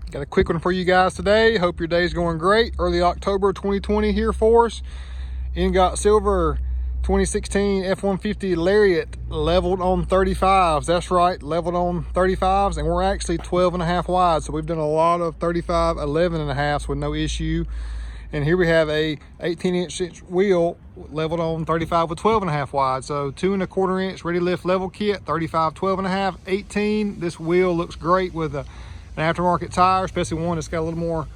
Got a quick one for you guys today. Hope your day's going great. Early October 2020 here for us. Ingot Silver 2016 F150 Lariat leveled on 35s. That's right, leveled on 35s, and we're actually 12.5 wide. So we've done a lot of 35, 11.5s with no issue. And here we have a 18-inch wheel leveled on 35 with 12.5 wide. So 2.25 inch ready lift level kit, 35, 12.5, 18. This wheel looks great with an aftermarket tire, especially one that's got a little more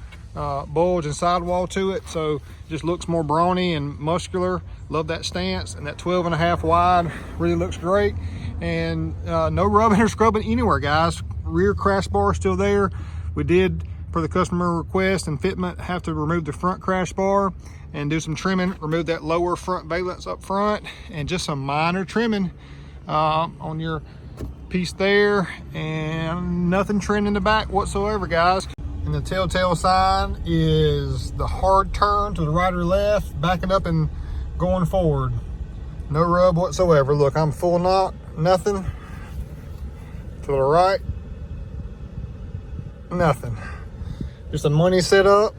bulge and sidewall to it. So just looks more brawny and muscular. Love that stance, and that 12.5 wide really looks great. And no rubbing or scrubbing anywhere, guys. Rear crash bar is still there. We did, for the customer request and fitment, have to remove the front crash bar and do some trimming, remove that lower front valence up front, and just some minor trimming on your piece there, and nothing trimmed in the back whatsoever, guys. And the telltale sign is the hard turn to the right or left, backing up and going forward. No rub whatsoever. Look, I'm full knock, nothing. To the right, nothing. Just a money setup.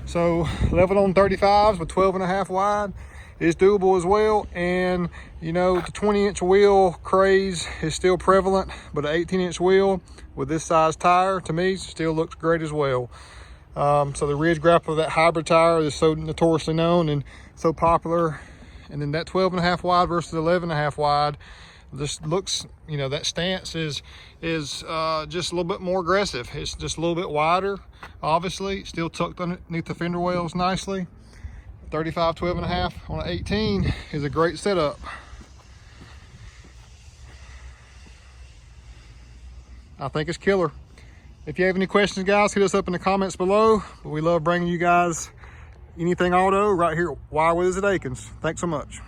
So leveled on 35s with 12.5 wide is doable as well. And you know, the 20-inch wheel craze is still prevalent, but an 18-inch wheel with this size tire, to me, still looks great as well. So the Ridge Grappler, that hybrid tire, is so notoriously known and so popular. And then that 12.5 wide versus 11.5 wide, this looks, you know, that stance is just a little bit more aggressive. It's just a little bit wider, obviously, still tucked underneath the fender wells nicely. 35, 12.5 on an 18 is a great setup. I think it's killer. If you have any questions, guys, hit us up in the comments below. We love bringing you guys anything auto right here at Wire With Us at Aikens. Thanks so much.